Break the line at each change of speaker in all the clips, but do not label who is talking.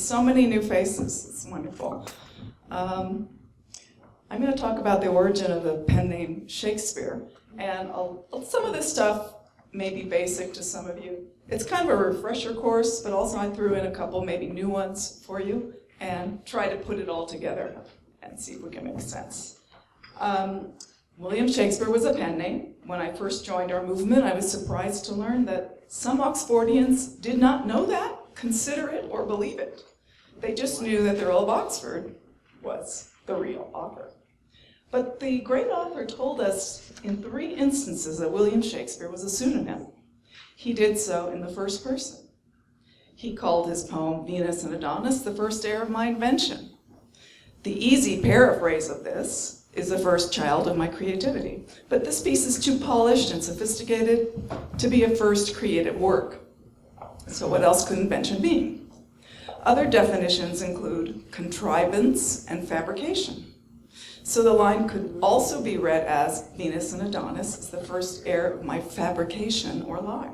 so many new faces. It's wonderful. I'm going to talk about the origin of the pen name Shakespeare. And some of this stuff may be basic to some of you. It's kind of a refresher course, but also I threw in a couple maybe new ones for you and try to put it all together and see if we can make sense. William Shakespeare was a pen name. When I first joined our movement, I was surprised to learn that some Oxfordians did not know that, consider it, or believe it. They just knew that the Earl of Oxford was the real author. But the great author told us in 3 instances that William Shakespeare was a pseudonym. He did so in the first person. He called his poem Venus and Adonis the first heir of my invention. The easy paraphrase of this is the first child of my creativity. But this piece is too polished and sophisticated to be a first creative work. So what else could invention mean? Other definitions include contrivance and fabrication. So the line could also be read as Venus and Adonis is the first heir of my fabrication or lie.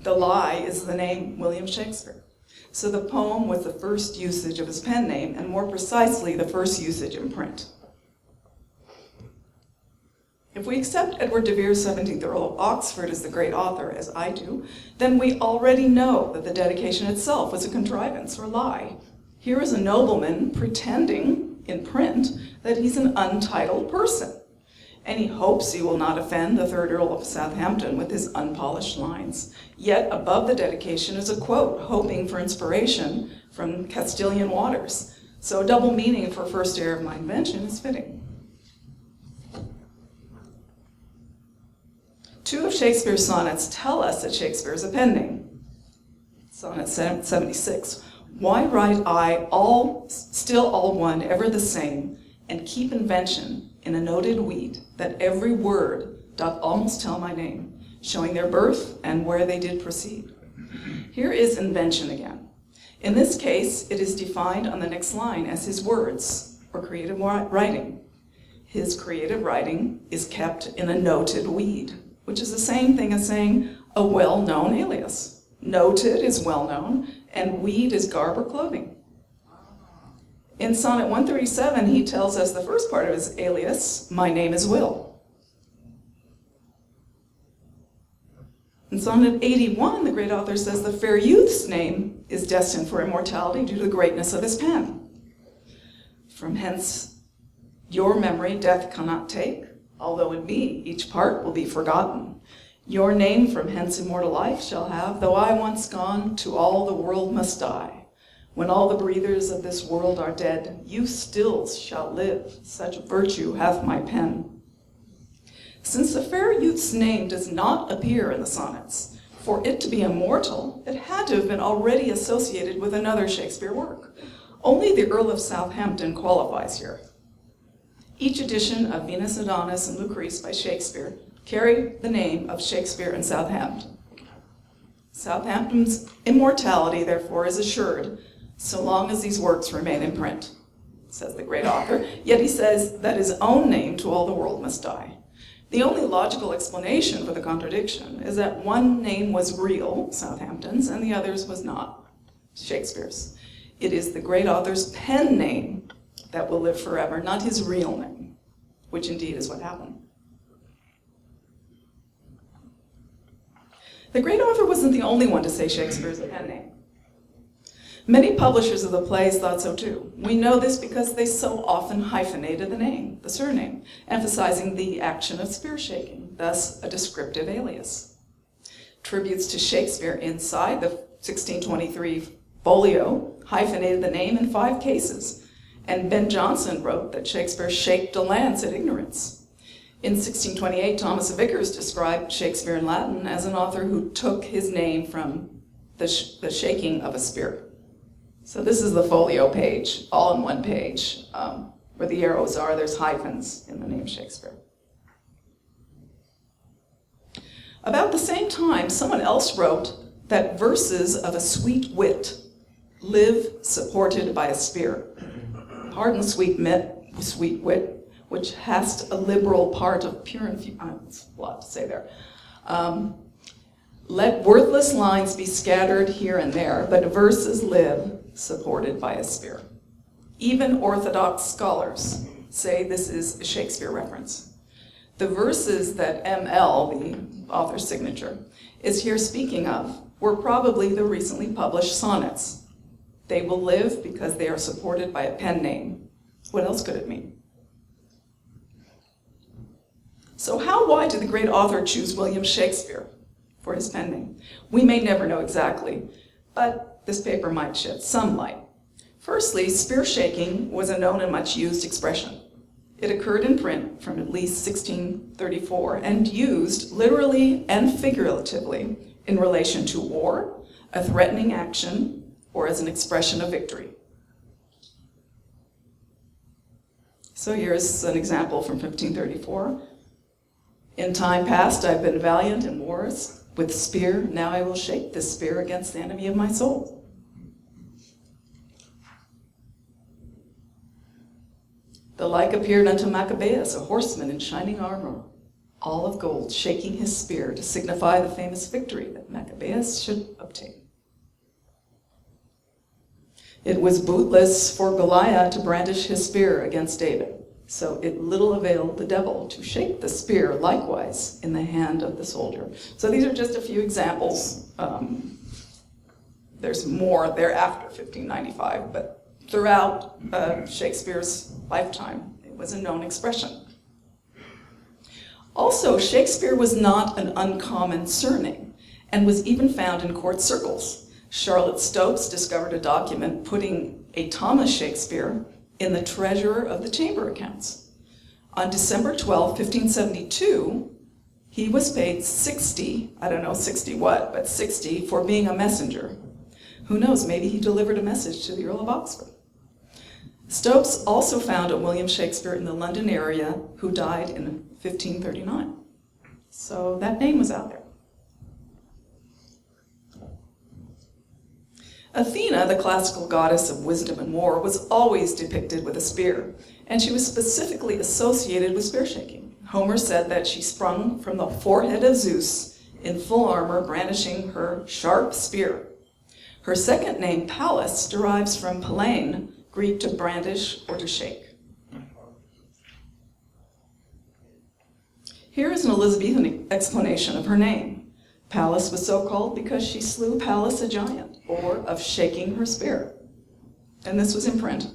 The lie is the name William Shakespeare. So the poem was the first usage of his pen name, and more precisely, the first usage in print. If we accept Edward de Vere's 17th Earl of Oxford as the great author, as I do, then we already know that the dedication itself was a contrivance or lie. Here is a nobleman pretending in print that he's an untitled person, and he hopes he will not offend the 3rd Earl of Southampton with his unpolished lines. Yet above the dedication is a quote, hoping for inspiration from Castilian waters. So a double meaning for first heir of my invention is fitting. 2 of Shakespeare's sonnets tell us that Shakespeare is a pen name. Sonnet 76. Why write I still all one, ever the same, and keep invention in a noted weed, that every word doth almost tell my name, showing their birth and where they did proceed. Here is invention again. In this case, it is defined on the next line as his words, or creative writing. His creative writing is kept in a noted weed, which is the same thing as saying a well-known alias. Noted is well-known, and weed is garb or clothing. In Sonnet 137, he tells us the first part of his alias, my name is Will. In Sonnet 81, the great author says the fair youth's name is destined for immortality due to the greatness of his pen. From hence, your memory death cannot take, although in me each part will be forgotten. Your name from hence immortal life shall have, though I once gone, to all the world must die. When all the breathers of this world are dead, you still shall live, such virtue hath my pen. Since the fair youth's name does not appear in the sonnets, for it to be immortal, it had to have been already associated with another Shakespeare work. Only the Earl of Southampton qualifies here. Each edition of Venus, Adonis, and Lucrece by Shakespeare carry the name of Shakespeare and Southampton. Southampton's immortality, therefore, is assured so long as these works remain in print, says the great author. Yet he says that his own name to all the world must die. The only logical explanation for the contradiction is that one name was real, Southampton's, and the other's was not, Shakespeare's. It is the great author's pen name that will live forever, not his real name, which indeed is what happened. The great author wasn't the only one to say Shakespeare is a pen name. Many publishers of the plays thought so too. We know this because they so often hyphenated the name, the surname, emphasizing the action of spear shaking, thus a descriptive alias. Tributes to Shakespeare inside the 1623 folio hyphenated the name in 5 cases, and Ben Jonson wrote that Shakespeare shaked a lance at ignorance. In 1628, Thomas Vickers described Shakespeare in Latin as an author who took his name from the shaking of a spear. So this is the folio page, all in one page. Where the arrows are, there's hyphens in the name Shakespeare. About the same time, someone else wrote that verses of a sweet wit live supported by a spear. Pardon sweet wit, which hast a liberal part of pure infusion. It's a lot to say there. Let worthless lines be scattered here and there, but verses live supported by a spear. Even orthodox scholars say this is a Shakespeare reference. The verses that ML, the author's signature, is here speaking of were probably the recently published sonnets. They will live because they are supported by a pen name. What else could it mean? So why did the great author choose William Shakespeare for his pen name? We may never know exactly, but this paper might shed some light. Firstly, spear shaking was a known and much used expression. It occurred in print from at least 1634 and used literally and figuratively in relation to war, a threatening action, or as an expression of victory. So here's an example from 1534. In time past I've been valiant in wars, with spear now I will shake this spear against the enemy of my soul. The like appeared unto Maccabeus, a horseman in shining armor, all of gold, shaking his spear to signify the famous victory that Maccabeus should obtain. It was bootless for Goliath to brandish his spear against David, so it little availed the devil to shake the spear likewise in the hand of the soldier. So these are just a few examples. There's more thereafter, 1595, but throughout Shakespeare's lifetime, it was a known expression. Also, Shakespeare was not an uncommon surname and was even found in court circles. Charlotte Stopes discovered a document putting a Thomas Shakespeare in the treasurer of the chamber accounts. On December 12, 1572, he was paid 60, I don't know 60 what, but 60 for being a messenger. Who knows, maybe he delivered a message to the Earl of Oxford. Stopes also found a William Shakespeare in the London area who died in 1539. So that name was out there. Athena, the classical goddess of wisdom and war, was always depicted with a spear, and she was specifically associated with spear shaking. Homer said that she sprung from the forehead of Zeus in full armor, brandishing her sharp spear. Her second name, Pallas, derives from Palain, Greek to brandish or to shake. Here is an Elizabethan explanation of her name. Pallas was so called because she slew Pallas a giant, or of shaking her spear. And this was in print.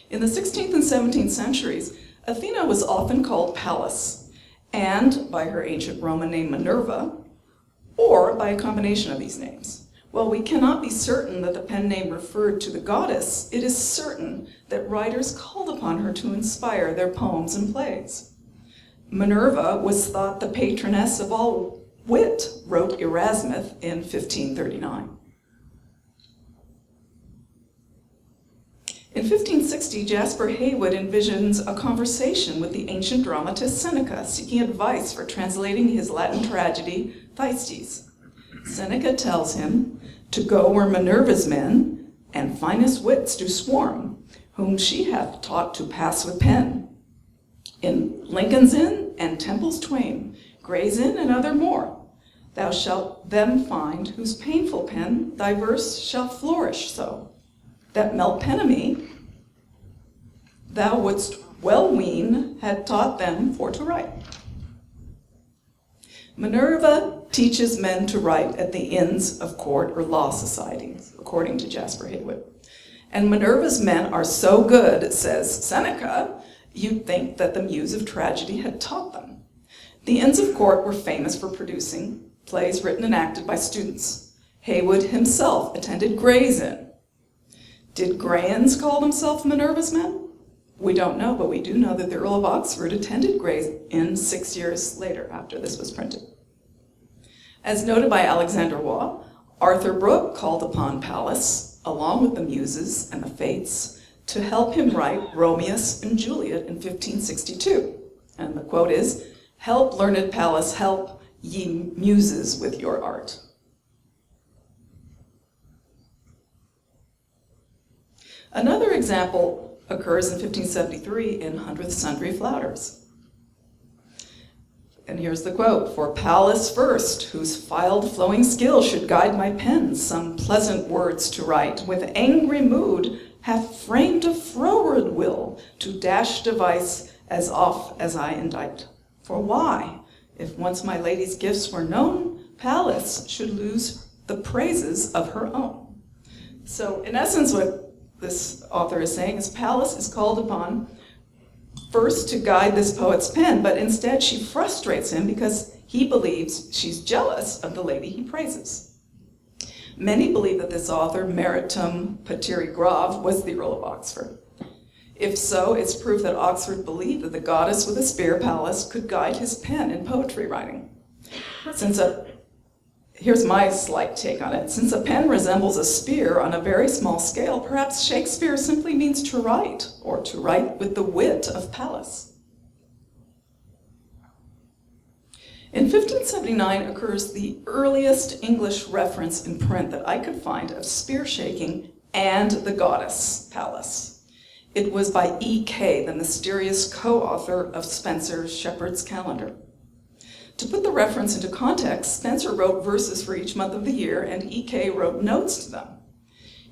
In the 16th and 17th centuries, Athena was often called Pallas, and by her ancient Roman name Minerva, or by a combination of these names. While we cannot be certain that the pen name referred to the goddess, it is certain that writers called upon her to inspire their poems and plays. Minerva was thought the patroness of all wit, wrote Erasmus in 1539. In 1560, Jasper Heywood envisions a conversation with the ancient dramatist Seneca, seeking advice for translating his Latin tragedy, Thyestes. Seneca tells him to go where Minerva's men and finest wits do swarm, whom she hath taught to pass with pen. In Lincoln's Inn and Temple's twain, Gray's Inn and other more, thou shalt them find whose painful pen thy verse shall flourish so, that Melpomene thou wouldst well ween had taught them for to write. Minerva teaches men to write at the inns of court or law societies, according to Jasper Heywood. And Minerva's men are so good, says Seneca, you'd think that the muse of tragedy had taught them. The inns of court were famous for producing plays written and acted by students. Heywood himself attended Gray's Inn. Did Grayans call themselves Minerva's men? We don't know, but we do know that the Earl of Oxford attended Gray's Inn 6 years later after this was printed. As noted by Alexander Waugh, Arthur Brooke called upon Pallas, along with the Muses and the Fates, to help him write Romeus and Juliet in 1562. And the quote is, "Help, learned Pallas, help, ye Muses, with your art." Another example occurs in 1573 in Hundredth Sundry Flouters. And here's the quote: "For Pallas first, whose filed flowing skill should guide my pen some pleasant words to write, with angry mood hath framed a froward will to dash device as oft as I indite. For why, if once my lady's gifts were known, Pallas should lose the praises of her own." So in essence, what this author is saying is Pallas is called upon first to guide this poet's pen, but instead she frustrates him because he believes she's jealous of the lady he praises. Many believe that this author, Meritum Patiri Grave, was the Earl of Oxford. If so, it's proof that Oxford believed that the goddess with a spear, Pallas, could guide his pen in poetry writing. Here's my slight take on it. Since a pen resembles a spear on a very small scale, perhaps Shakespeare simply means to write, or to write with the wit of Pallas. In 1579 occurs the earliest English reference in print that I could find of spear shaking and the goddess Pallas. It was by E.K., the mysterious co-author of Spenser's Shepherd's Calendar. To put the reference into context, Spenser wrote verses for each month of the year, and E.K. wrote notes to them.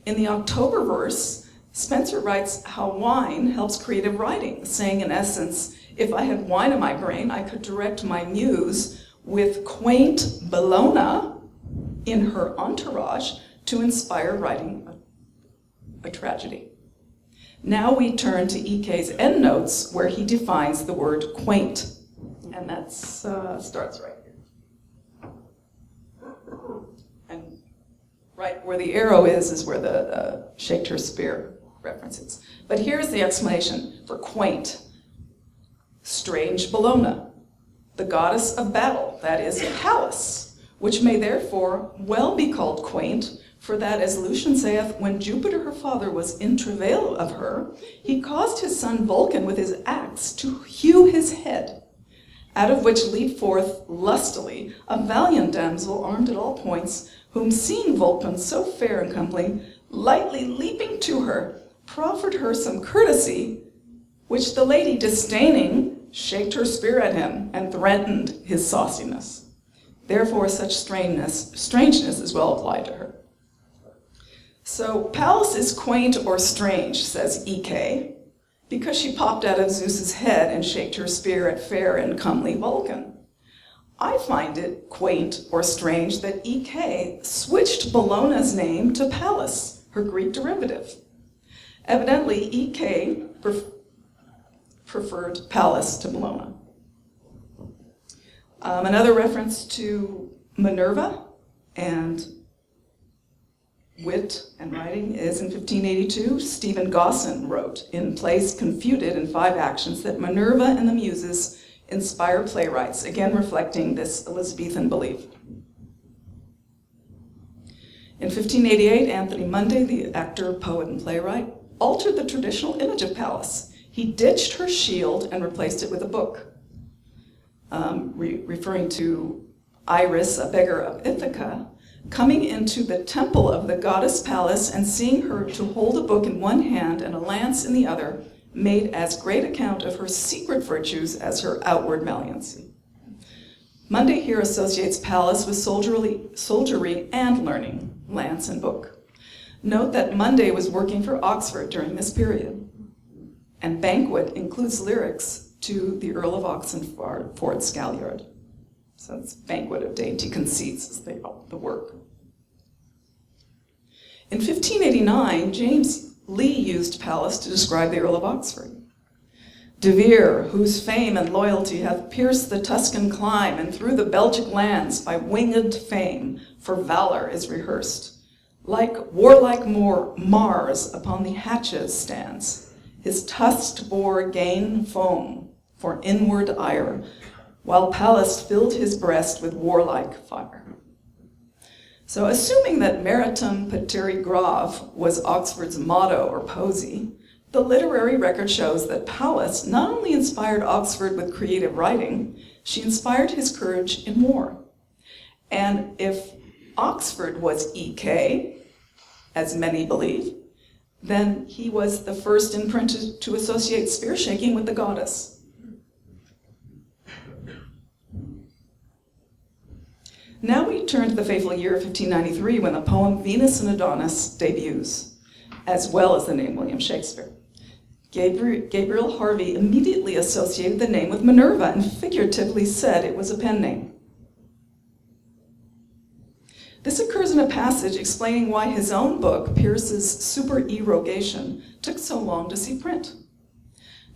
In the October verse, Spenser writes how wine helps creative writing, saying in essence, if I had wine in my brain, I could direct my muse with quaint Bellona in her entourage to inspire writing a tragedy. Now we turn to E.K.'s endnotes, where he defines the word quaint. And that starts right here. And right where the arrow is where the Shakespeare reference is. But here's the explanation for quaint. Strange Bellona, the goddess of battle, that is Pallas, which may therefore well be called quaint, for that, as Lucian saith, when Jupiter her father was in travail of her, he caused his son Vulcan with his axe to hew his head, out of which leaped forth lustily a valiant damsel armed at all points, whom seeing Vulcan so fair and comely, lightly leaping to her, proffered her some courtesy, which the lady disdaining, shaked her spear at him and threatened his sauciness. Therefore such strangeness is well applied to her. So Pallas is quaint or strange, says E.K., because she popped out of Zeus's head and shaked her spear at fair and comely Vulcan. I find it quaint or strange that E.K. switched Bellona's name to Pallas, her Greek derivative. Evidently, E.K. preferred Pallas to Bellona. Another reference to Minerva and wit and writing is in 1582, Stephen Gosson wrote in Plays Confuted in 5 actions that Minerva and the Muses inspire playwrights, again reflecting this Elizabethan belief. In 1588, Anthony Munday, the actor, poet, and playwright, altered the traditional image of Pallas. He ditched her shield and replaced it with a book, referring to Iris, a beggar of Ithaca, coming into the temple of the goddess Pallas and seeing her to hold a book in one hand and a lance in the other, made as great account of her secret virtues as her outward malignancy. Munday here associates Pallas with soldiery and learning, lance and book. Note that Munday was working for Oxford during this period, and Banquet includes lyrics to the Earl of Oxford Scalliard. So it's Banquet of Dainty Conceits, as they call the work. In 1589, James Lee used Pallas to describe the Earl of Oxford. De Vere, whose fame and loyalty hath pierced the Tuscan clime, and through the Belgic lands by winged fame for valor is rehearsed. Like warlike Mars upon the hatches stands, his tusked bore gain foam for inward ire, while Pallas filled his breast with warlike fire. So assuming that Meritum Patiri Grave was Oxford's motto or posy, the literary record shows that Pallas not only inspired Oxford with creative writing, she inspired his courage in war. And if Oxford was E.K., as many believe, then he was the first in print to associate spear shaking with the goddess. Now we turn to the fateful year of 1593 when the poem Venus and Adonis debuts, as well as the name William Shakespeare. Gabriel Harvey immediately associated the name with Minerva and figuratively said it was a pen name. This occurs in a passage explaining why his own book, Pierce's Supererogation, took so long to see print.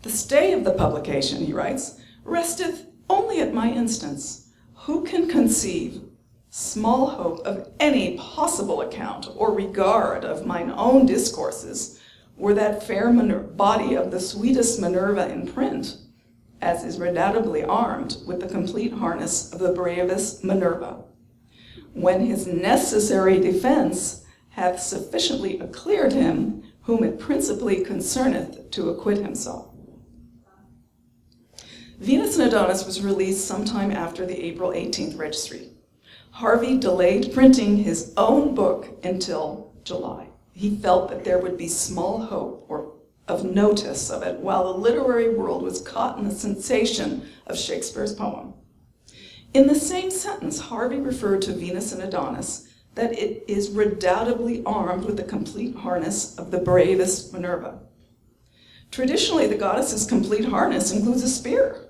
The stay of the publication, he writes, resteth only at my instance. Who can conceive small hope of any possible account or regard of mine own discourses, were that fair body of the sweetest Minerva in print, as is redoubtably armed with the complete harness of the bravest Minerva, when his necessary defense hath sufficiently cleared him, whom it principally concerneth to acquit himself. Venus and Adonis was released sometime after the April 18th registry. Harvey delayed printing his own book until July. He felt that there would be small hope or of notice of it while the literary world was caught in the sensation of Shakespeare's poem. In the same sentence, Harvey referred to Venus and Adonis that it is redoubtably armed with the complete harness of the bravest Minerva. Traditionally, the goddess's complete harness includes a spear.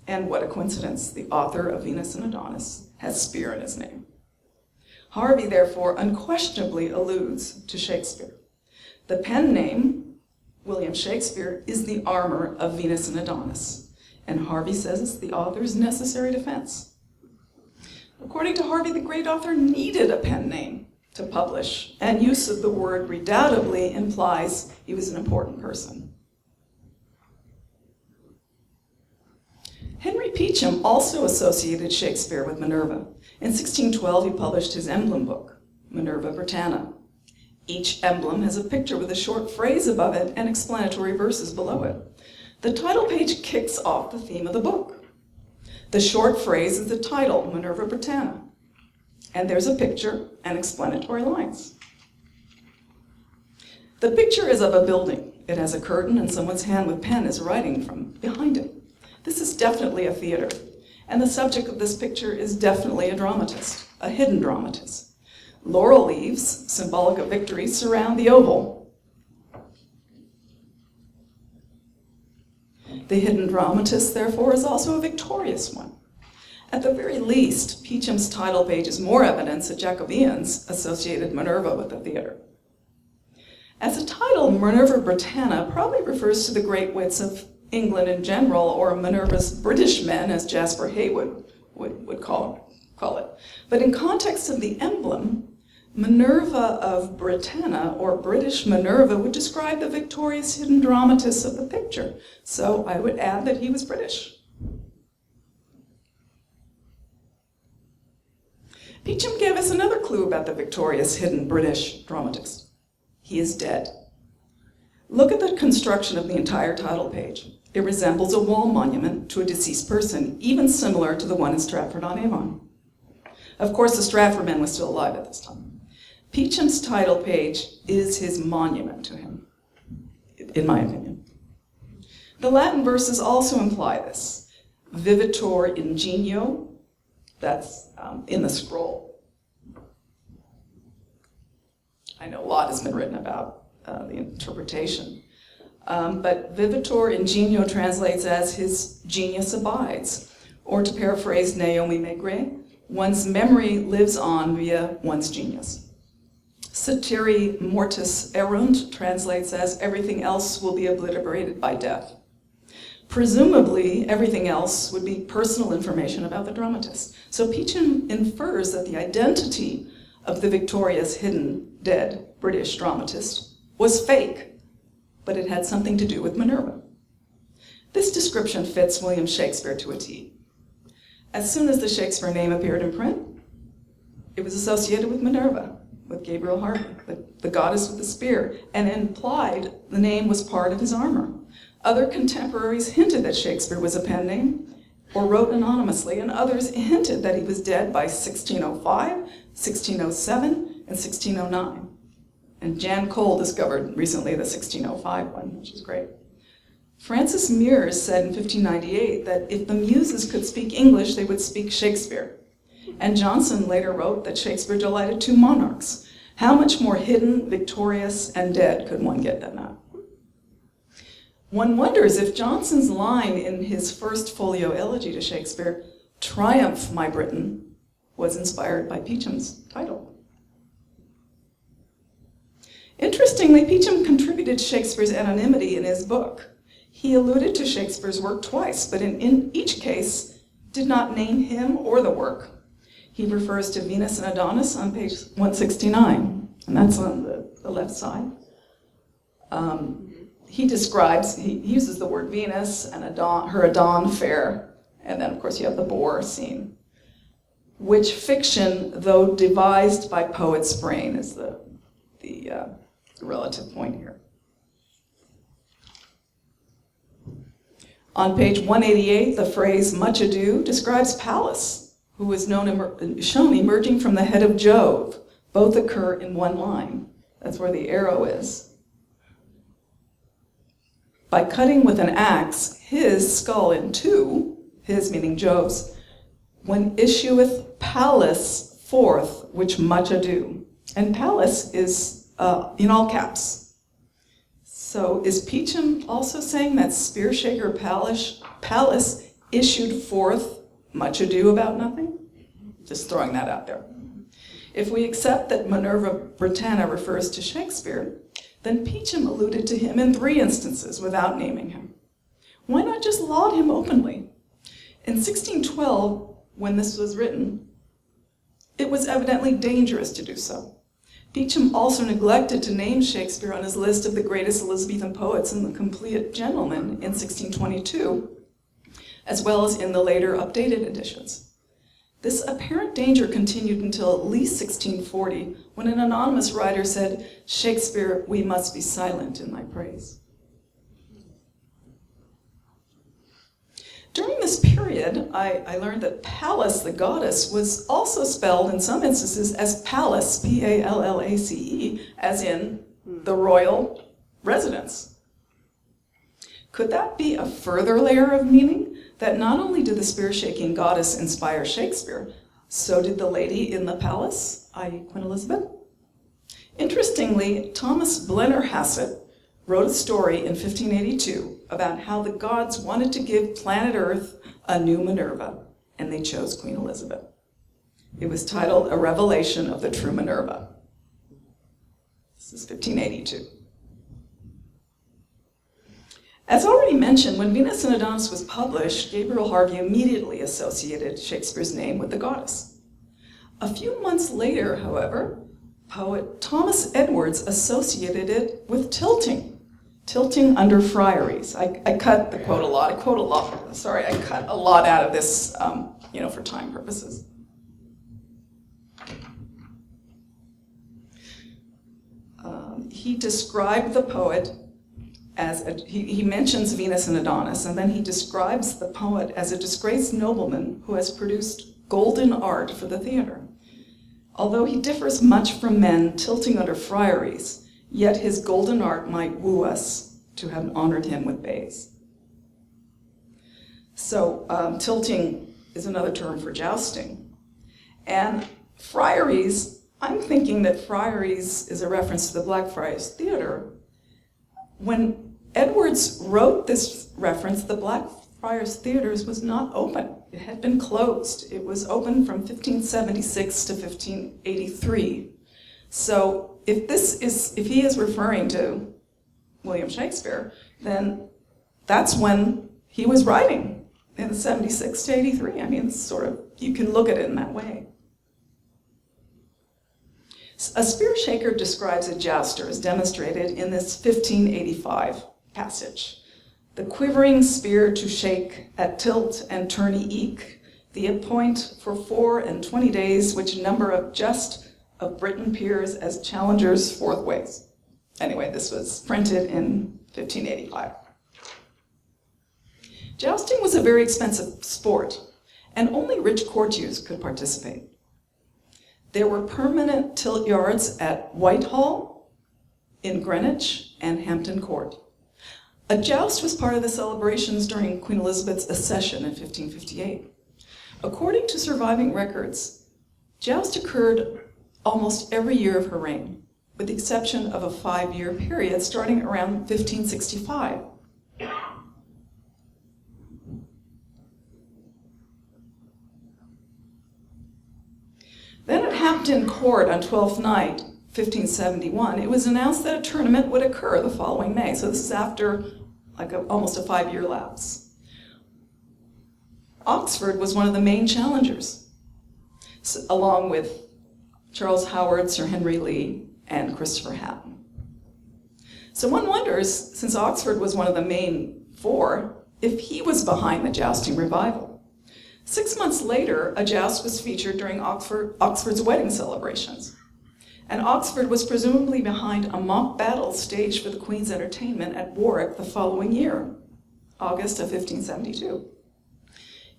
And what a coincidence, the author of Venus and Adonis has spear in his name. Harvey, therefore, unquestionably alludes to Shakespeare. The pen name, William Shakespeare, is the armor of Venus and Adonis, and Harvey says it's the author's necessary defense. According to Harvey, the great author needed a pen name to publish, and use of the word redoubtably implies he was an important person. Henry Peacham also associated Shakespeare with Minerva. In 1612, he published his emblem book, Minerva Britannia. Each emblem has a picture with a short phrase above it and explanatory verses below it. The title page kicks off the theme of the book. The short phrase is the title, Minerva Britannia, and there's a picture and explanatory lines. The picture is of a building. It has a curtain and someone's hand with pen is writing from behind it. This is definitely a theater, and the subject of this picture is definitely a dramatist, a hidden dramatist. Laurel leaves, symbolic of victory, surround the oval. The hidden dramatist, therefore, is also a victorious one. At the very least, Peacham's title page is more evidence that Jacobeans associated Minerva with the theater. As a title, Minerva Britannia probably refers to the great wits of England in general, or Minerva's British men, as Jasper Heywood would call it. But in context of the emblem, Minerva of Britannia, or British Minerva, would describe the victorious hidden dramatist of the picture. So I would add that he was British. Peacham gave us another clue about the victorious hidden British dramatist. He is dead. Look at the construction of the entire title page. It resembles a wall monument to a deceased person, even similar to the one in Stratford-on-Avon. Of course, the Stratford man was still alive at this time. Peacham's title page is his monument to him, in my opinion. The Latin verses also imply this. Vivitor ingenio, that's in the scroll. I know a lot has been written about the interpretation. But vivitor ingenio translates as his genius abides, or to paraphrase Naomi Maigret, one's memory lives on via one's genius. Satiri mortis erunt translates as everything else will be obliterated by death. Presumably, everything else would be personal information about the dramatist. So Peacham infers that the identity of the victorious hidden dead British dramatist was fake, but it had something to do with Minerva. This description fits William Shakespeare to a T. As soon as the Shakespeare name appeared in print, it was associated with Minerva, with Gabriel Harvey, the goddess with the spear, and implied the name was part of his armor. Other contemporaries hinted that Shakespeare was a pen name, or wrote anonymously, and others hinted that he was dead by 1605, 1607, and 1609. And Jan Cole discovered recently the 1605 one, which is great. Francis Mears said in 1598 that if the muses could speak English, they would speak Shakespeare. And Johnson later wrote that Shakespeare delighted two monarchs. How much more hidden, victorious, and dead could one get than that? One wonders if Johnson's line in his first folio elegy to Shakespeare, "Triumph, my Britain," was inspired by Peacham's title. Interestingly, Peacham contributed to Shakespeare's anonymity in his book. He alluded to Shakespeare's work twice, but in each case did not name him or the work. He refers to Venus and Adonis on page 169, and that's on the left side. He uses the word Venus and her Adon fair, and then of course you have the boar scene. Which fiction, though devised by poet's brain, is the relative point here. On page 188, the phrase "much ado" describes Pallas, who is shown emerging from the head of Jove. Both occur in one line. That's where the arrow is. By cutting with an axe his skull in two, his meaning Jove's, when issueth Pallas forth, which much ado. And Pallas is in all caps. So is Peacham also saying that spear shaker Pallas issued forth much ado about nothing? Just throwing that out there. If we accept that Minerva Britannia refers to Shakespeare, then Peacham alluded to him in 3 instances without naming him. Why not just laud him openly? In 1612, when this was written, it was evidently dangerous to do so. Peacham also neglected to name Shakespeare on his list of the greatest Elizabethan poets in the Complete Gentleman in 1622, as well as in the later updated editions. This apparent danger continued until at least 1640, when an anonymous writer said, "Shakespeare, we must be silent in thy praise." During this period, I learned that Pallas, the goddess, was also spelled in some instances as Palace, P-A-L-L-A-C-E, as in the royal residence. Could that be a further layer of meaning? That not only did the spear-shaking goddess inspire Shakespeare, so did the lady in the palace, i.e. Queen Elizabeth? Interestingly, Thomas Blennerhassett wrote a story in 1582 about how the gods wanted to give planet Earth a new Minerva, and they chose Queen Elizabeth. It was titled A Revelation of the True Minerva. This is 1582. As already mentioned, when Venus and Adonis was published, Gabriel Harvey immediately associated Shakespeare's name with the goddess. A few months later, however, poet Thomas Edwards associated it with tilting under friaries. I cut the quote a lot. I cut a lot out of this, for time purposes. He described the poet as he mentions Venus and Adonis, and then he describes the poet as a disgraced nobleman who has produced golden art for the theater. Although he differs much from men tilting under friaries, yet his golden art might woo us to have honored him with bays. So tilting is another term for jousting. And friaries, I'm thinking that friaries is a reference to the Blackfriars Theater. When Edwards wrote this reference, the Blackfriars Theaters was not open. It had been closed. It was open from 1576 to 1583. So if he is referring to William Shakespeare, then that's when he was writing, in the 76 to 83. I mean, it's you can look at it in that way. A spear shaker describes a jouster as demonstrated in this 1585 passage. The quivering spear to shake at tilt and tourney eke, the appoint for 4 and 20 days, which number of just of Britain peers as challengers forthways. Anyway, this was printed in 1585. Jousting was a very expensive sport, and only rich courtiers could participate. There were permanent tilt yards at Whitehall, in Greenwich, and Hampton Court. A joust was part of the celebrations during Queen Elizabeth's accession in 1558. According to surviving records, joust occurred almost every year of her reign, with the exception of a 5-year period starting around 1565. Then at Hampton Court on Twelfth Night, 1571, it was announced that a tournament would occur the following May. So this is after almost a 5-year lapse. Oxford was one of the main challengers, along with Charles Howard, Sir Henry Lee, and Christopher Hatton. So one wonders, since Oxford was one of the main 4, if he was behind the jousting revival. 6 months later, a joust was featured during Oxford's wedding celebrations. And Oxford was presumably behind a mock battle staged for the Queen's entertainment at Warwick the following year, August of 1572.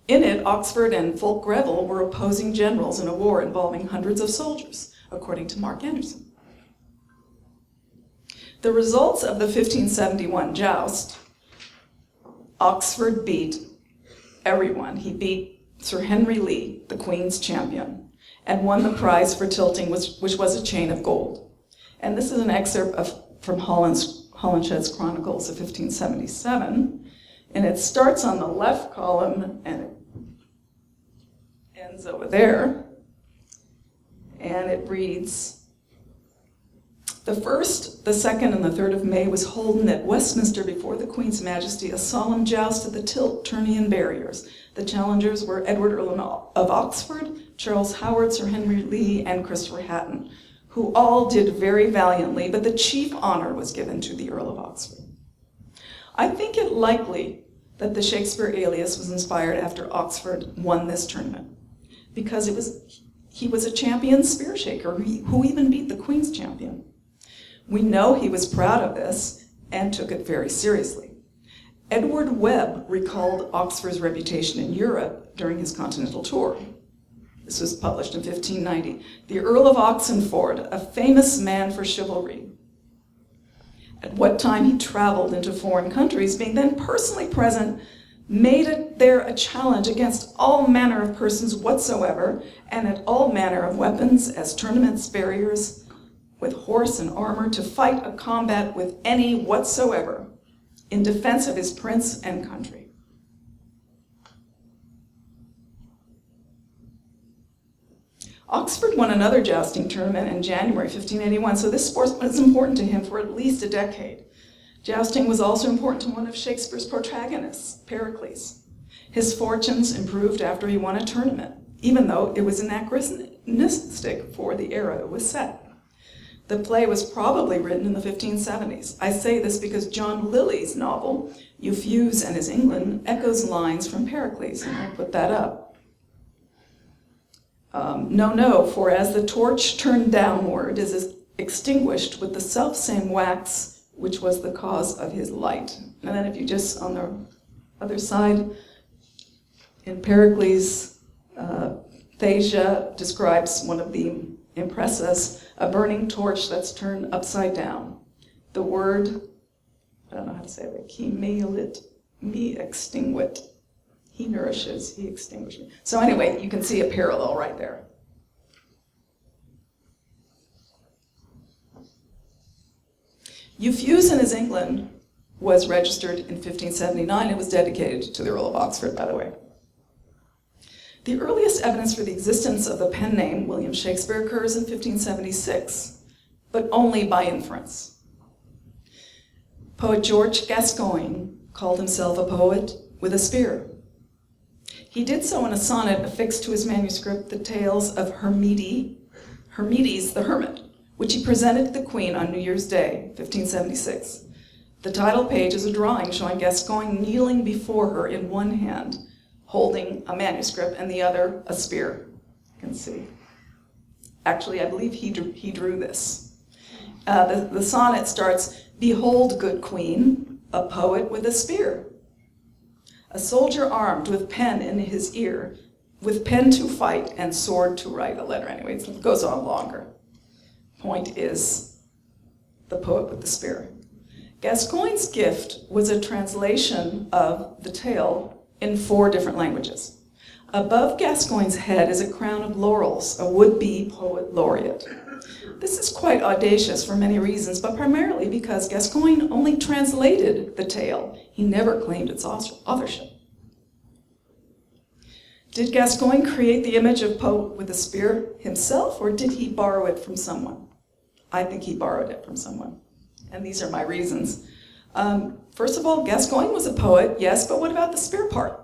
In it, Oxford and Fulk Greville were opposing generals in a war involving hundreds of soldiers, according to Mark Anderson. The results of the 1571 joust, Oxford beat everyone. He beat Sir Henry Lee, the Queen's champion, and won the prize for tilting, which was a chain of gold. And this is an excerpt from Holinshed's Chronicles of 1577, and it starts on the left column and it ends over there, and it reads, "The 1st, the 2nd, and the 3rd of May was holden at Westminster before the Queen's Majesty a solemn joust at the tilt, tourney, and barriers. The challengers were Edward Earl of Oxford, Charles Howard, Sir Henry Lee, and Christopher Hatton, who all did very valiantly, but the chief honor was given to the Earl of Oxford." I think it likely that the Shakespeare alias was inspired after Oxford won this tournament, because he was a champion spear shaker who even beat the Queen's champion. We know he was proud of this and took it very seriously. Edward Webb recalled Oxford's reputation in Europe during his continental tour. This was published in 1590. The Earl of Oxford, a famous man for chivalry. At what time he traveled into foreign countries, being then personally present, made it there a challenge against all manner of persons whatsoever, and at all manner of weapons, as tournaments, barriers, with horse and armor, to fight a combat with any whatsoever, in defense of his prince and country. Oxford won another jousting tournament in January 1581, so this sport was important to him for at least a decade. Jousting was also important to one of Shakespeare's protagonists, Pericles. His fortunes improved after he won a tournament, even though it was anachronistic for the era it was set. The play was probably written in the 1570s. I say this because John Lilly's novel, Euphues and His England, echoes lines from Pericles, and I'll put that up. No, for as the torch turned downward is extinguished with the self-same wax which was the cause of his light. And then if you just, on the other side, in Pericles, Thasia describes one of the impresses, a burning torch that's turned upside down. The word, I don't know how to say that, he melit, me extinguit. He nourishes, he extinguishes me. So anyway, you can see a parallel right there. Euphues in His England was registered in 1579. It was dedicated to the Earl of Oxford, by the way. The earliest evidence for the existence of the pen name William Shakespeare occurs in 1576, but only by inference. Poet George Gascoigne called himself a poet with a spear. He did so in a sonnet affixed to his manuscript, The Tales of Hermides the Hermit, which he presented to the Queen on New Year's Day, 1576. The title page is a drawing showing Gascoigne kneeling before her in one hand, holding a manuscript, and the other a spear. You can see. Actually, I believe he drew this. The sonnet starts, "Behold, good Queen, a poet with a spear. A soldier armed with pen in his ear, with pen to fight and sword to write a letter." Anyway, it goes on longer. Point is, the poet with the spear. Gascoigne's gift was a translation of the tale in 4 different languages. Above Gascoigne's head is a crown of laurels, a would-be poet laureate. This is quite audacious for many reasons, but primarily because Gascoigne only translated the tale. He never claimed its authorship. Did Gascoigne create the image of poet with a spear himself, or did he borrow it from someone? I think he borrowed it from someone, and these are my reasons. First of all, Gascoigne was a poet, yes, but what about the spear part?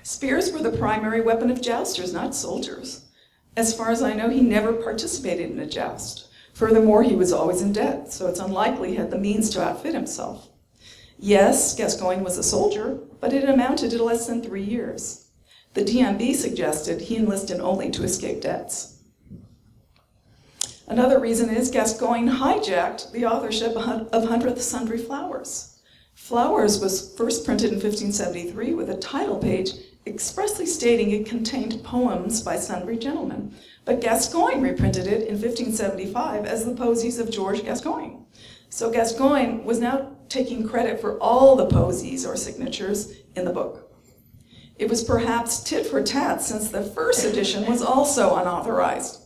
Spears were the primary weapon of jousters, not soldiers. As far as I know, he never participated in a joust. Furthermore, he was always in debt, so it's unlikely he had the means to outfit himself. Yes, Gascoigne was a soldier, but it amounted to less than 3 years. The DMB suggested he enlisted only to escape debts. Another reason is Gascoigne hijacked the authorship of Hundredth Sundry Flowers. Flowers was first printed in 1573 with a title page expressly stating it contained poems by sundry gentlemen, but Gascoigne reprinted it in 1575 as the Posies of George Gascoigne. So Gascoigne was now taking credit for all the posies or signatures in the book. It was perhaps tit for tat since the first edition was also unauthorized,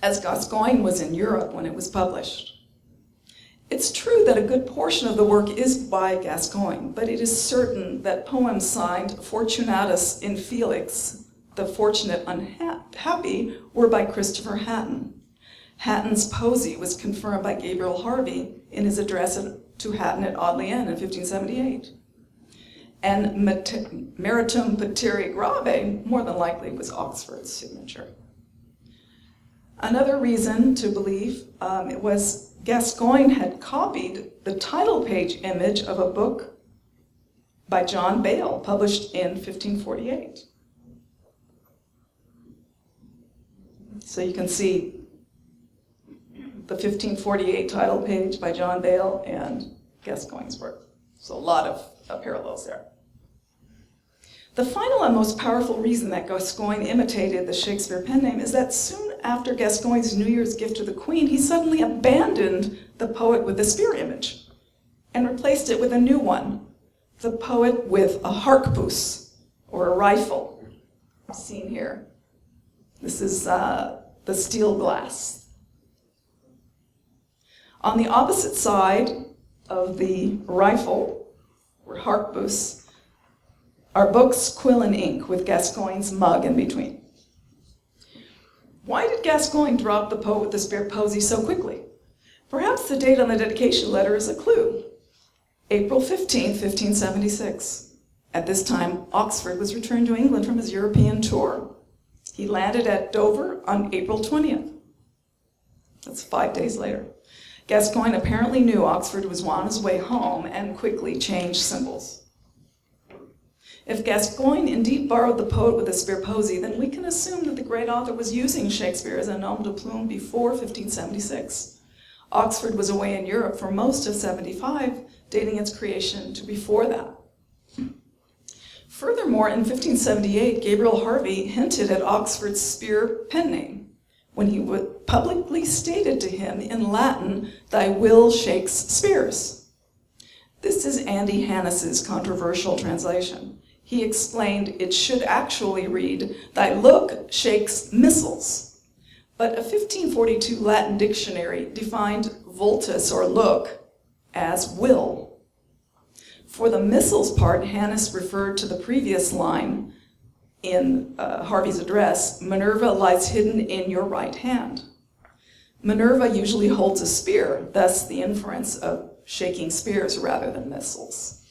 as Gascoigne was in Europe when it was published. It's true that a good portion of the work is by Gascoigne, but it is certain that poems signed Fortunatus in Felix, the fortunate unhappy, were by Christopher Hatton. Hatton's posy was confirmed by Gabriel Harvey in his address to Hatton at Audley End in 1578. And Meritum Pateri Grave more than likely was Oxford's signature. Another reason to believe it was Gascoigne had copied the title page image of a book by John Bale, published in 1548. So you can see the 1548 title page by John Bale and Gascoigne's work. So a lot of parallels there. The final and most powerful reason that Gascoigne imitated the Shakespeare pen name is that soon after Gascoigne's New Year's gift to the Queen, he suddenly abandoned the poet with the spear image and replaced it with a new one, the poet with a harquebus, or a rifle, seen here. This is the steel glass. On the opposite side of the rifle, or harquebus, are books, quill, and ink, with Gascoigne's mug in between. Why did Gascoigne drop the poet with the spear posy so quickly? Perhaps the date on the dedication letter is a clue. April 15, 1576. At this time, Oxford was returned to England from his European tour. He landed at Dover on April 20th. That's 5 days later. Gascoigne apparently knew Oxford was on his way home and quickly changed symbols. If Gascoigne indeed borrowed the poet with the spear posy, then we can assume that the great author was using Shakespeare as a nom de plume before 1576. Oxford was away in Europe for most of 75, dating its creation to before that. Furthermore, in 1578, Gabriel Harvey hinted at Oxford's spear pen name when he publicly stated to him in Latin, "Thy will shakes spears." This is Andy Hannis's controversial translation. He explained it should actually read, "Thy look shakes missiles." But a 1542 Latin dictionary defined voltus, or look, as will. For the missiles part, Hannis referred to the previous line in Harvey's address, "Minerva lies hidden in your right hand." Minerva usually holds a spear, thus the inference of shaking spears rather than missiles.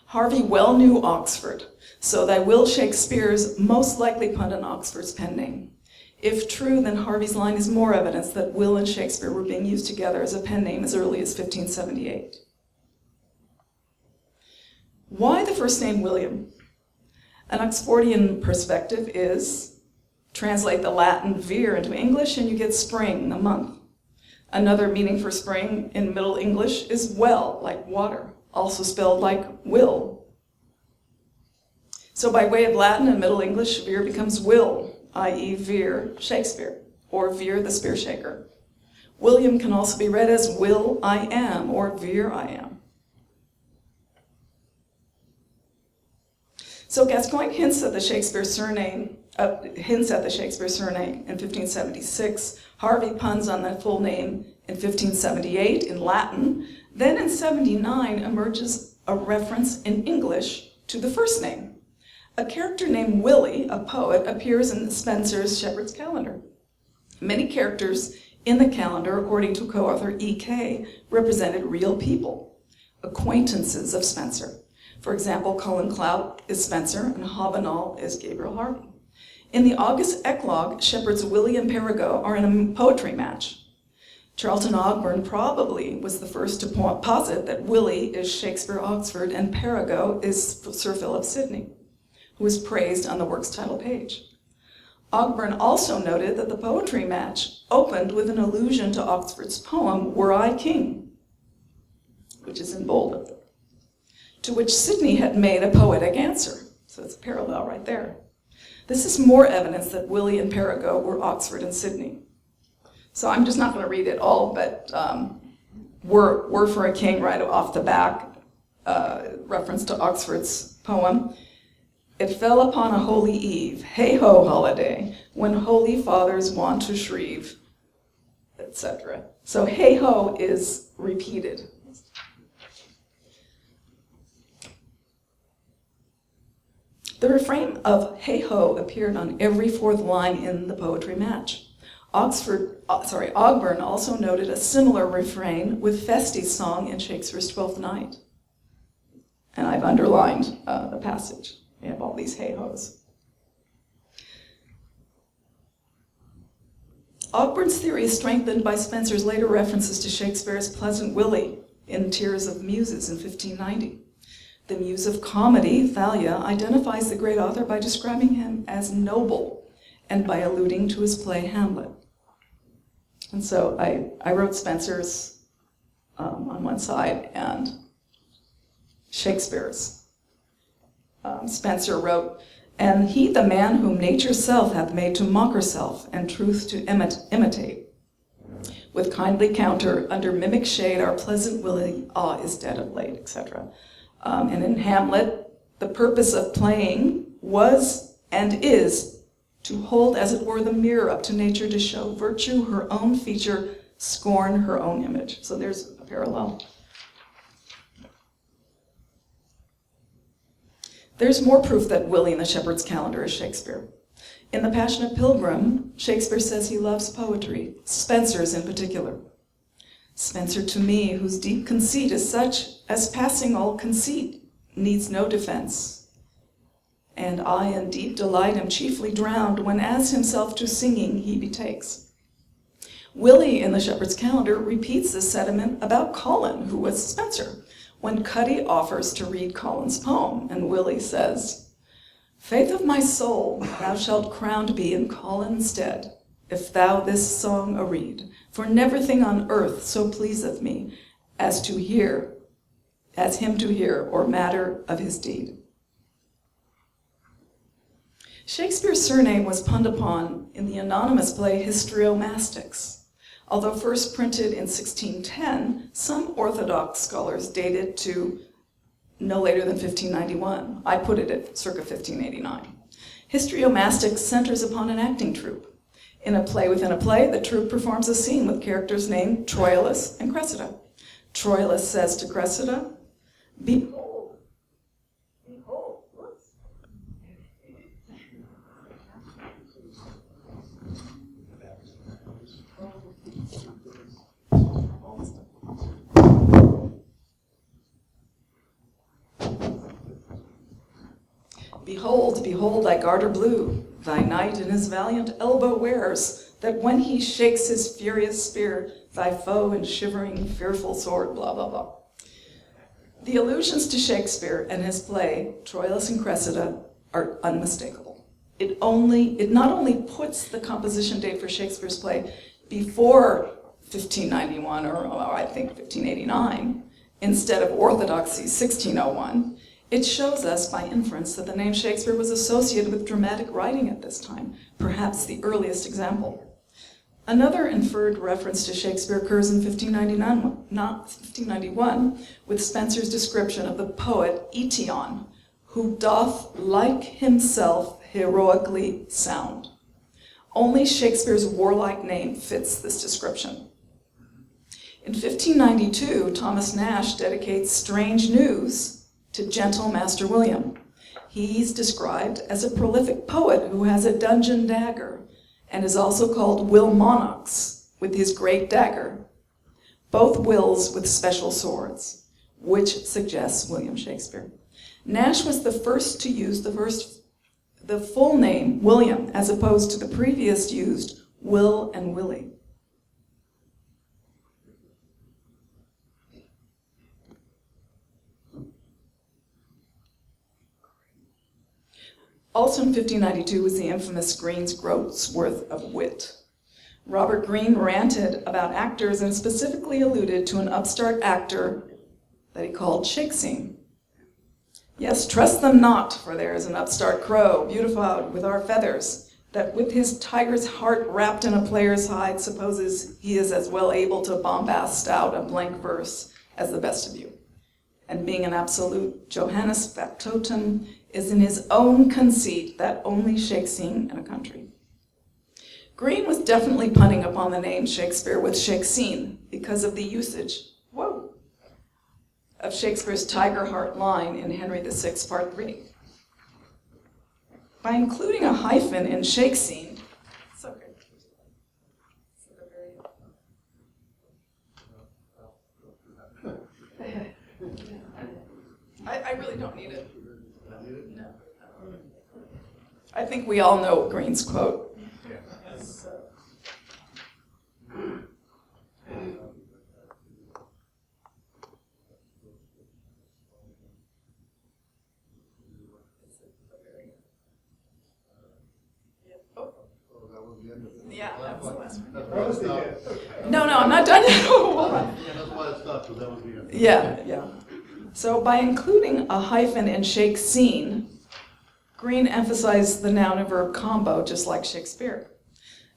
Harvey well knew Oxford, so "Thy will shake spears" most likely punned on Oxford's pen name. If true, then Harvey's line is more evidence that Will and Shakespeare were being used together as a pen name as early as 1578. Why the first name William? An Oxfordian perspective is translate the Latin vir into English and you get spring, a month. Another meaning for spring in Middle English is well, like water, also spelled like will. So by way of Latin and Middle English, vir becomes will, i.e. vir Shakespeare, or vir the spear shaker. William can also be read as will I am, or vir I am. So Gascoigne hints at the Shakespeare surname in 1576. Harvey puns on the full name in 1578 in Latin. Then in 79 emerges a reference in English to the first name. A character named Willie, a poet, appears in Spenser's Shepherd's Calendar. Many characters in the calendar, according to co-author E.K., represented real people, acquaintances of Spenser. For example, Colin Clout is Spenser and Hobbinall is Gabriel Harvey. In the August Eclogue, Shepherd's Willie and Perigot are in a poetry match. Charlton Ogburn probably was the first to posit that Willie is Shakespeare Oxford and Perigot is Sir Philip Sidney, who is praised on the work's title page. Ogburn also noted that the poetry match opened with an allusion to Oxford's poem, Were I King, which is in bold up there, to which Sidney had made a poetic answer. So it's a parallel right there. This is more evidence that Willie and Perigot were Oxford and Sidney. So I'm just not going to read it all, but were for a king right off the back, reference to Oxford's poem. It fell upon a holy eve, hey-ho holiday, when holy fathers want to shrieve, etc. So hey-ho is repeated. The refrain of hey-ho appeared on every fourth line in the poetry match. Ogburn also noted a similar refrain with Feste's song in Shakespeare's Twelfth Night. And I've underlined the passage. We have all these hey-hos. Ogburn's theory is strengthened by Spenser's later references to Shakespeare's Pleasant Willie in Tears of Muses in 1590. The muse of comedy, Thalia, identifies the great author by describing him as noble and by alluding to his play Hamlet. And so I wrote Spenser's on one side and Shakespeare's. Spenser wrote, "And he the man whom nature's self hath made to mock herself, and truth to imitate. With kindly counter, under mimic shade, our pleasant Willie, is dead of late," etc. And in Hamlet, the purpose of playing was and is to hold, as it were, the mirror up to nature to show virtue her own feature, scorn her own image. So there's a parallel. There's more proof that Willie in the Shepherd's Calendar is Shakespeare. In The Passionate Pilgrim, Shakespeare says he loves poetry, Spenser's in particular. Spenser to me, whose deep conceit is such as passing all conceit, needs no defense. And I in deep delight am chiefly drowned when as himself to singing he betakes. Willie in the Shepherd's Calendar repeats this sentiment about Colin, who was Spenser, when Cuddy offers to read Colin's poem, and Willie says, "Faith of my soul, thou shalt crowned be in Colin's stead, if thou this song read, for never thing on earth so pleaseth me as him to hear, or matter of his deed." Shakespeare's surname was punned upon in the anonymous play Histriomastix. Although first printed in 1610, some Orthodox scholars date it to no later than 1591. I put it at circa 1589. Histriomastix centers upon an acting troupe. In a play within a play, the troupe performs a scene with characters named Troilus and Cressida. Troilus says to Cressida, "Behold, behold, whoops." "Behold, behold thy garter blue, thy knight in his valiant elbow wears, that when he shakes his furious spear, thy foe in shivering fearful sword," blah, blah, blah. The allusions to Shakespeare and his play, Troilus and Cressida, are unmistakable. It not only puts the composition date for Shakespeare's play before 1591, or I think 1589, instead of orthodoxy 1601, it shows us by inference that the name Shakespeare was associated with dramatic writing at this time, perhaps the earliest example. Another inferred reference to Shakespeare occurs in 1591, with Spenser's description of the poet Etion, who doth like himself heroically sound. Only Shakespeare's warlike name fits this description. In 1592, Thomas Nash dedicates Strange News to gentle Master William. He's described as a prolific poet who has a dungeon dagger and is also called Will Monarchs with his great dagger, both wills with special swords, which suggests William Shakespeare. Nash was the first to use the full name William as opposed to the previous used Will and Willie. Also in 1592 was the infamous Green's Groat's Worth of Wit. Robert Greene ranted about actors and specifically alluded to an upstart actor that he called Shakespeare. Yes, trust them not, for there is an upstart crow, beautified with our feathers, that with his tiger's heart wrapped in a player's hide supposes he is as well able to bombast out a blank verse as the best of you. And being an absolute Johannes factotum is in his own conceit that only Shakespeare in a country. Greene was definitely punning upon the name Shakespeare with Shakespeare because of the usage, of Shakespeare's tiger heart line in Henry VI, Part 3. By including a hyphen in Shakespeare, it's okay. I really don't need it. No. I think we all know Greene's quote. Yeah, that was the last one. No, I'm not done yet. Hold on.
Yeah, that's why it stopped, so that was the end.
Yeah. So by including a hyphen in Shakespeare, Greene emphasized the noun and verb combo, just like Shakespeare.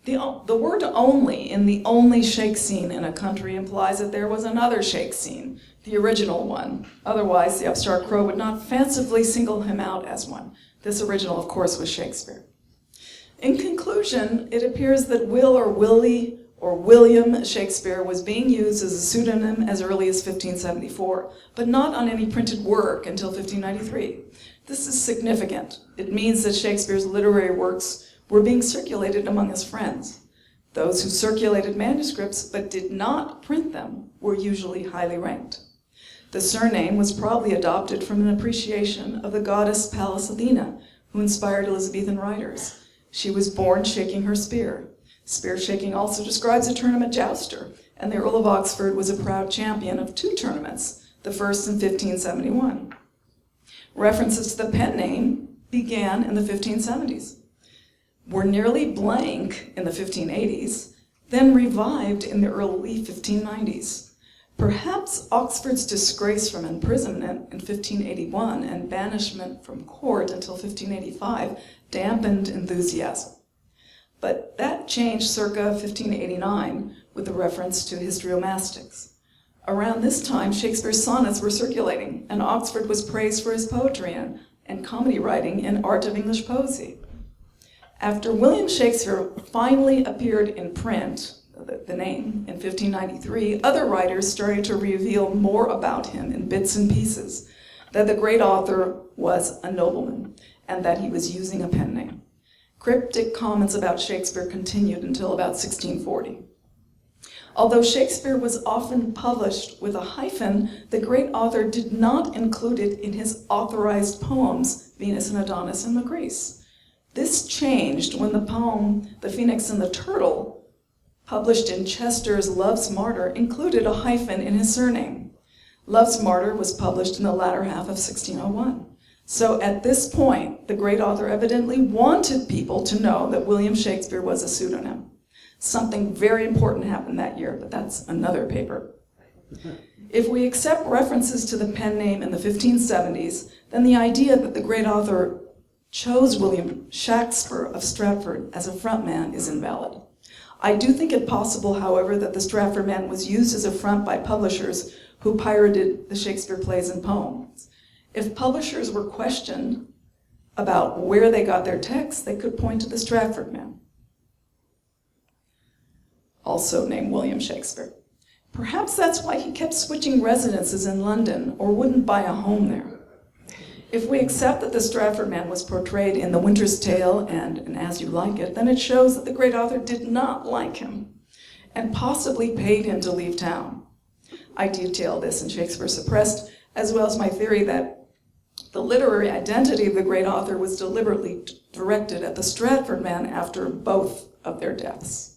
The word only in the only Shakespeare in a country implies that there was another Shakespeare, the original one. Otherwise, the upstart crow would not fancifully single him out as one. This original, of course, was Shakespeare. In conclusion, it appears that Will or Willie or William Shakespeare was being used as a pseudonym as early as 1574, but not on any printed work until 1593. This is significant. It means that Shakespeare's literary works were being circulated among his friends. Those who circulated manuscripts but did not print them were usually highly ranked. The surname was probably adopted from an appreciation of the goddess Pallas Athena, who inspired Elizabethan writers. She was born shaking her spear. Spear shaking also describes a tournament jouster, and the Earl of Oxford was a proud champion of 2 tournaments, the first in 1571. References to the pen name began in the 1570s, were nearly blank in the 1580s, then revived in the early 1590s. Perhaps Oxford's disgrace from imprisonment in 1581 and banishment from court until 1585 dampened enthusiasm. But that changed circa 1589 with the reference to histriomastics. Around this time, Shakespeare's sonnets were circulating, and Oxford was praised for his poetry and comedy writing and art of English poesy. After William Shakespeare finally appeared in print, the name, in 1593, other writers started to reveal more about him in bits and pieces, that the great author was a nobleman, and that he was using a pen name. Cryptic comments about Shakespeare continued until about 1640. Although Shakespeare was often published with a hyphen, the great author did not include it in his authorized poems, Venus and Adonis and Lucrece. This changed when the poem, The Phoenix and the Turtle, published in Chester's Love's Martyr, included a hyphen in his surname. Love's Martyr was published in the latter half of 1601. So at this point, the great author evidently wanted people to know that William Shakespeare was a pseudonym. Something very important happened that year, but that's another paper. If we accept references to the pen name in the 1570s, then the idea that the great author chose William Shakespeare of Stratford as a frontman is invalid. I do think it possible, however, that the Stratford man was used as a front by publishers who pirated the Shakespeare plays and poems. If publishers were questioned about where they got their texts, they could point to the Stratford man, also named William Shakespeare. Perhaps that's why he kept switching residences in London or wouldn't buy a home there. If we accept that the Stratford man was portrayed in The Winter's Tale and As You Like It, then it shows that the great author did not like him and possibly paid him to leave town. I detail this in Shakespeare Suppressed, as well as my theory that the literary identity of the great author was deliberately directed at the Stratford man after both of their deaths.